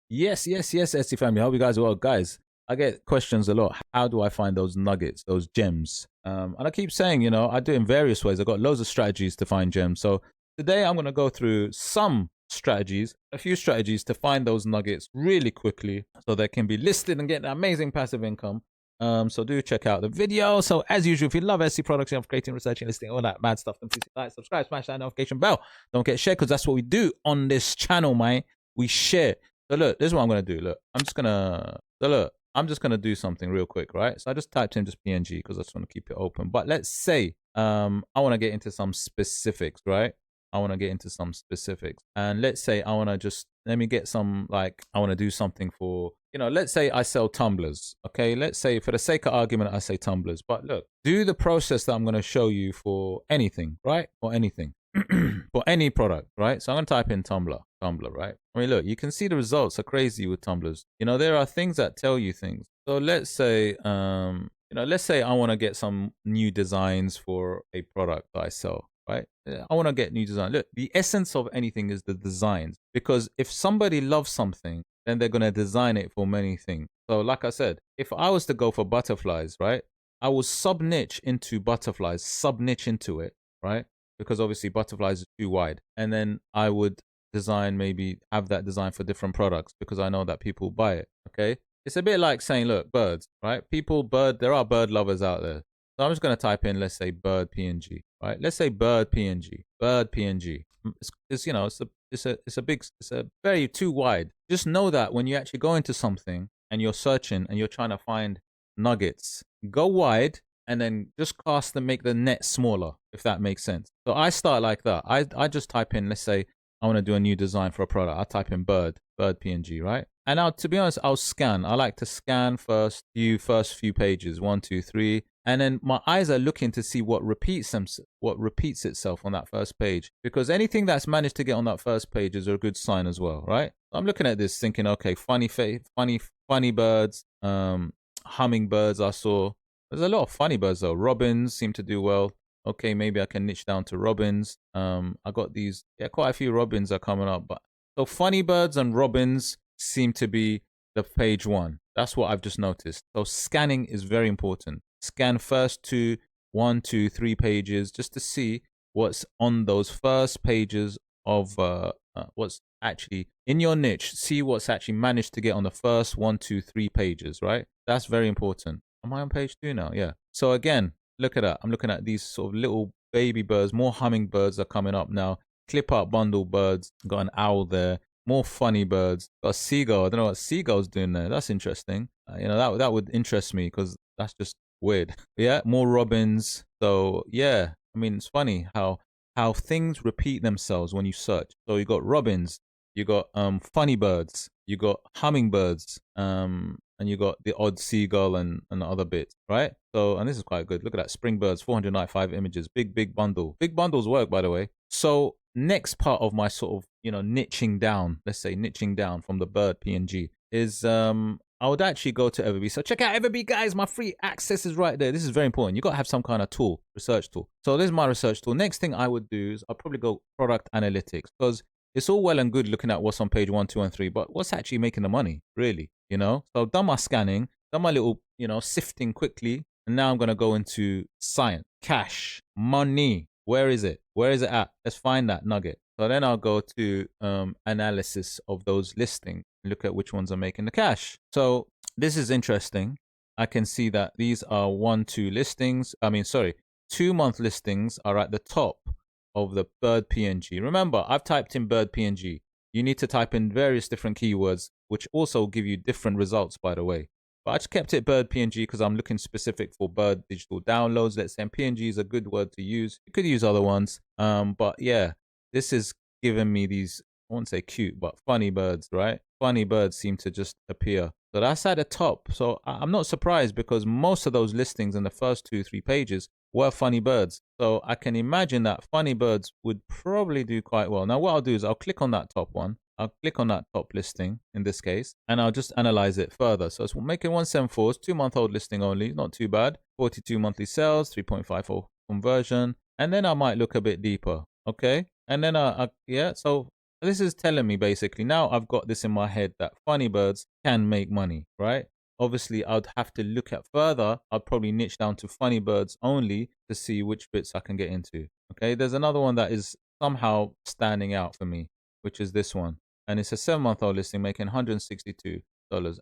Yes, SC family. Hope you guys are well. Guys, I get questions a lot. How do I find those nuggets, those gems? And I keep saying, I do it in various ways. I've got loads of strategies to find gems. So today I'm going to go through some strategies, a few strategies to find those nuggets really quickly so they can be listed and get amazing passive income. So do check out the video. So as usual, if you love SC products, you know, creating, researching, listing, all that mad stuff, then please like, subscribe, smash that notification bell. Don't get shared because that's what we do on this channel, mate. We share. So look, this is what I'm gonna do. Look, I'm just gonna do something real quick, right? So I just typed in just PNG because I just want to keep it open. But let's say I want to get into some specifics, right? I want to get into some specifics, and let's say I want to just let me get some, like, I want to do something for, let's say I sell tumblers. Okay, let's say for the sake of argument I say tumblers, but look, do the process that I'm going to show you for anything, right? Or anything. For any product, right? So I'm gonna type in tumbler, right? I mean, look, you can see the results are crazy with tumblers. There are things that tell you things. So let's say, let's say I want to get some new designs for a product that I sell, right? I want to get new design. Look, the essence of anything is the designs, because if somebody loves something, then they're gonna design it for many things. So like I said, if I was to go for butterflies, right? I will sub niche into butterflies, sub niche into it, right? Because obviously butterflies are too wide. And then I would design, maybe have that design for different products because I know that people buy it. Okay. It's a bit like saying, look, birds, right? There are bird lovers out there. So I'm just going to type in, let's say bird PNG, right? Let's say bird PNG. It's a very too wide. Just know that when you actually go into something and you're searching and you're trying to find nuggets, go wide and then just cast and make the net smaller, if that makes sense. So I start like that. I just type in, let's say I want to do a new design for a product. I type in bird PNG, right? And now, to be honest, I'll scan. I like to scan first few pages, 1, 2, 3. And then my eyes are looking to see what repeats itself on that first page. Because anything that's managed to get on that first page is a good sign as well, right? I'm looking at this thinking, okay, funny birds, hummingbirds I saw. There's a lot of funny birds though. Robins seem to do well. Okay, maybe I can niche down to robins. I got these, quite a few robins are coming up. But so funny birds and robins seem to be the page one. That's what I've just noticed. So scanning is very important. Scan first 1, 2, 3 pages just to see what's on those first pages of what's actually in your niche. See what's actually managed to get on the first 1, 2, 3 pages, right? That's very important. Am I on page 2 now? Yeah. So again, look at that. I'm looking at these sort of little baby birds. More hummingbirds are coming up now. Clip art bundle birds. Got an owl there. More funny birds. Got a seagull. I don't know what seagull's doing there. That's interesting. That would interest me because that's just weird. Yeah. More robins. So yeah. I mean, it's funny how things repeat themselves when you search. So you got robins. You got funny birds. You got hummingbirds. And you got the odd seagull and other bits, right? So, and this is quite good. Look at that. Spring birds, 495 images. Big bundle. Big bundles work, by the way. So next part of my sort of, niching down, let's say niching down from the bird PNG is I would actually go to Everbee. So check out Everbee, guys. My free access is right there. This is very important. You got to have some kind of tool, research tool. So this is my research tool. Next thing I would do is I'll probably go product analytics, because it's all well and good looking at what's on page 1, 2, and 3, but what's actually making the money, really? So I've done my scanning, done my little, sifting quickly, and now I'm going to go into science, cash, money. Where is it? Where is it at? Let's find that nugget. So then I'll go to analysis of those listings, look at which ones are making the cash. So this is interesting. I can see that these are 1, 2 listings. 2-month listings are at the top of the bird PNG. Remember, I've typed in bird PNG. You need to type in various different keywords, which also give you different results, by the way. But I just kept it bird PNG because I'm looking specific for bird digital downloads. Let's say PNG is a good word to use. You could use other ones. But yeah, this is giving me these, I won't say cute, but funny birds, right? Funny birds seem to just appear. So that's at the top. So I'm not surprised because most of those listings in the first 2, 3 pages were funny birds. So I can imagine that funny birds would probably do quite well. Now what I'll do is I'll click on that top one. I'll click on that top listing in this case, and I'll just analyze it further. So it's making 174, it's 2-month-old listing only, not too bad. 42 monthly sales, 3.54 conversion. And then I might look a bit deeper. Okay. And then, so This is telling me basically now I've got this in my head that funny birds can make money, right? Obviously, I'd have to look at further. I'd probably niche down to funny birds only to see which bits I can get into. Okay, there's another one that is somehow standing out for me, which is this one. And it's a 7-month-old listing making $162.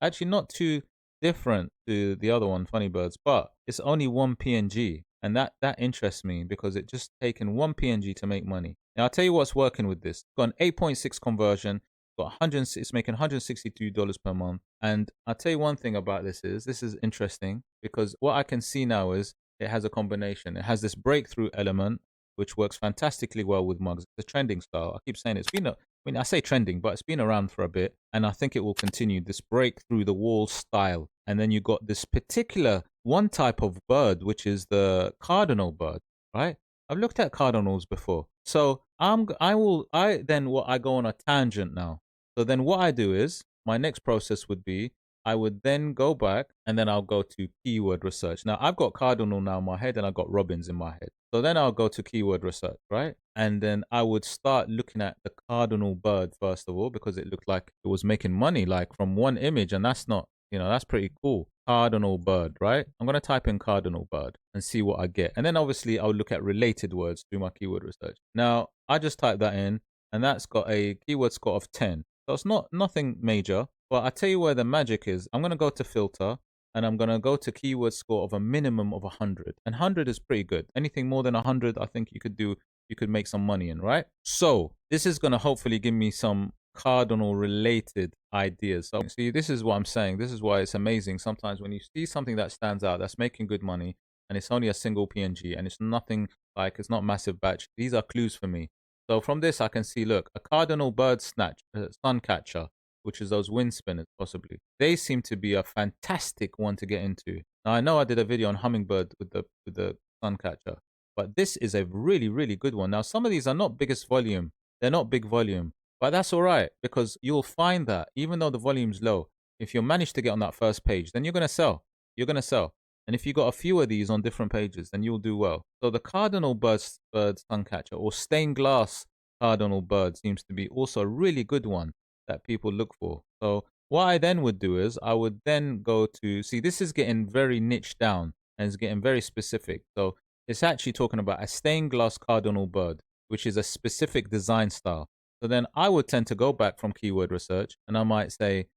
Actually, not too different to the other one, funny birds, but it's only one PNG. And that interests me because it just taken one PNG to make money. Now, I'll tell you what's working with this. It's got an 8.6 conversion, got 100, it's making $162 per month. And I'll tell you one thing about this is interesting because what I can see now is it has a combination. It has this breakthrough element, which works fantastically well with mugs. It's a trending style. I keep saying it's been I say trending, but it's been around for a bit. And I think it will continue this break through the wall style. And then you got this particular one type of bird, which is the cardinal bird, right? I've looked at cardinals before. So I go on a tangent now. So then what I do is my next process would be I would then go back and then I'll go to keyword research. Now I've got cardinal now in my head and I've got robins in my head. So then I'll go to keyword research, right? And then I would start looking at the cardinal bird first of all, because it looked like it was making money like from one image, and that's not, that's pretty cool. Cardinal bird, right? I'm going to type in cardinal bird and see what I get. And then obviously I'll look at related words through my keyword research. Now I just typed that in and that's got a keyword score of 10. So it's nothing major, but I tell you where the magic is. I'm going to go to filter and I'm going to go to keyword score of a minimum of 100. And 100 is pretty good. Anything more than 100, I think you could make some money in, right? So this is going to hopefully give me some cardinal related ideas. So see, this is what I'm saying. This is why it's amazing. Sometimes when you see something that stands out, that's making good money, and it's only a single PNG, and it's nothing like, it's not massive batch. These are clues for me. So from this, I can see, look, a cardinal bird snatch, sun catcher, which is those wind spinners possibly. They seem to be a fantastic one to get into. Now I know I did a video on hummingbird with the sun catcher, but this is a really, really good one. Now some of these are not biggest volume. They're not big volume. But that's all right, because you'll find that even though the volume's low, if you manage to get on that first page, then you're going to sell. You're going to sell. And if you got a few of these on different pages, then you'll do well. So the cardinal bird suncatcher or stained glass cardinal bird seems to be also a really good one that people look for. So what I then would do is I would then go to, see, this is getting very niche down and it's getting very specific. So it's actually talking about a stained glass cardinal bird, which is a specific design style. So then I would tend to go back from keyword research and I might say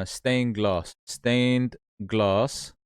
stained glass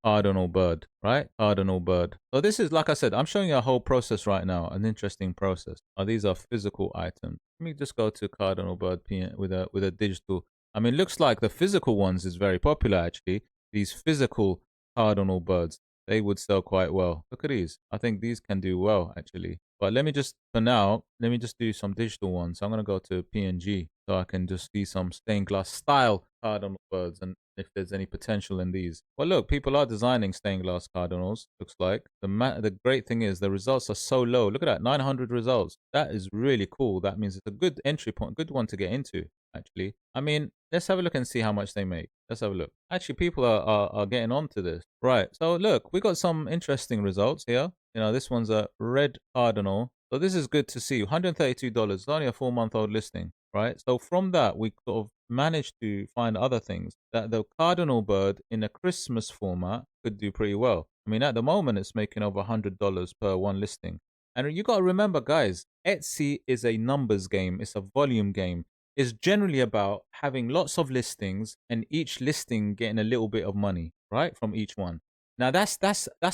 cardinal bird, right? Cardinal bird. So this is, like I said, I'm showing you a whole process right now, an interesting process. These are physical items. Let me just go to cardinal bird with a digital. I mean, looks like the physical ones is very popular actually. These physical cardinal birds, they would sell quite well. Look at these. I think these can do well actually. But let me just, for now, let me just do some digital ones. So I'm going to go to PNG so I can just see some stained glass style cardinal birds and if there's any potential in these. Well, look, people are designing stained glass cardinals, looks like. The great thing is the results are so low. Look at that, 900 results. That is really cool. That means it's a good entry point, good one to get into, actually. I mean, let's have a look and see how much they make. Let's have a look. Actually, people are getting on to this. Right, so look, we got some interesting results here. This one's a red cardinal. So this is good to see. $132. It's only a 4-month-old listing, right? So from that, we sort of managed to find other things that the cardinal bird in a Christmas format could do pretty well. I mean, at the moment, it's making over $100 per one listing. And you got to remember, guys, Etsy is a numbers game. It's a volume game. It's generally about having lots of listings and each listing getting a little bit of money, right, from each one. Now that's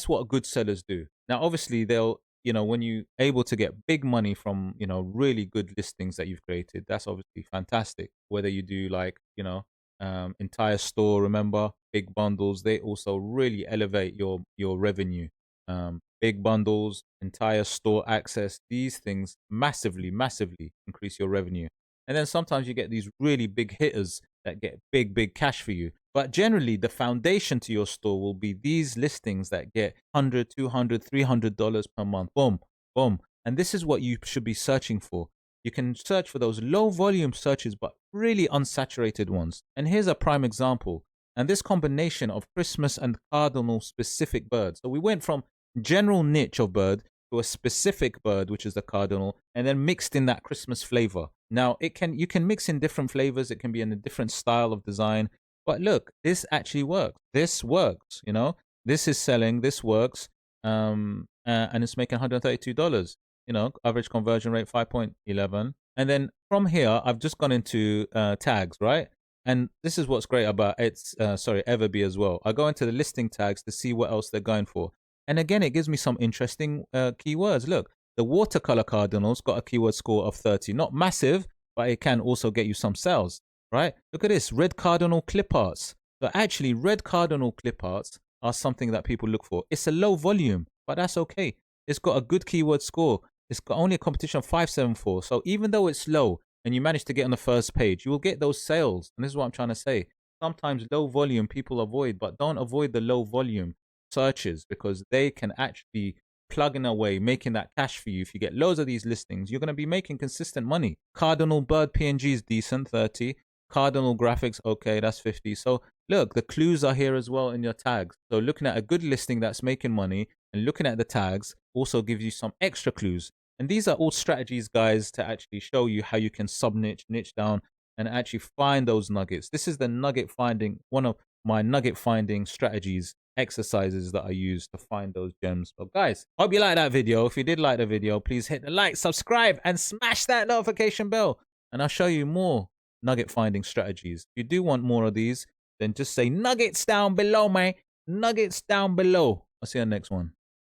what good sellers do. Now obviously they'll, when you able to get big money from, really good listings that you've created, that's obviously fantastic. Whether you do like, entire store, remember, big bundles, they also really elevate your revenue. Big bundles, entire store access, these things massively increase your revenue. And then sometimes you get these really big hitters that get big cash for you. But generally, the foundation to your store will be these listings that get $100, $200, $300 per month. Boom, boom. And this is what you should be searching for. You can search for those low volume searches, but really unsaturated ones. And here's a prime example. And this combination of Christmas and cardinal specific birds. So we went from general niche of bird to a specific bird, which is the cardinal, and then mixed in that Christmas flavor. Now you can mix in different flavors. It can be in a different style of design. But look, this actually works. This works. You know, this is selling. This works. And it's making $132. You know, average conversion rate 5.11. And then from here, I've just gone into tags, right? And this is what's great about it's Everbee as well. I go into the listing tags to see what else they're going for. And again, it gives me some interesting keywords. Look, the watercolor cardinals got a keyword score of 30. Not massive, but it can also get you some sales, right? Look at this, red cardinal clip arts. So actually, red cardinal clip arts are something that people look for. It's a low volume, but that's okay. It's got a good keyword score. It's got only a competition of 574. So even though it's low and you manage to get on the first page, you will get those sales. And this is what I'm trying to say. Sometimes low volume people avoid, but don't avoid the low volume searches because they can actually plugging away, making that cash for you. If you get loads of these listings, you're going to be making consistent money. Cardinal bird PNG is decent, 30. Cardinal graphics, okay, that's 50. So look, the clues are here as well in your tags. So looking at a good listing that's making money and looking at the tags also gives you some extra clues. And these are all strategies, guys, to actually show you how you can sub-niche, niche down, and actually find those nuggets. This is the nugget finding, one of my nugget finding strategies, exercises that I use to find those gems. But guys, hope you like that video. If you did like the video, please hit the like, subscribe, and smash that notification bell. And I'll show you more nugget finding strategies. If you do want more of these, then just say nuggets down below, mate. Nuggets down below. I'll see you on the next one.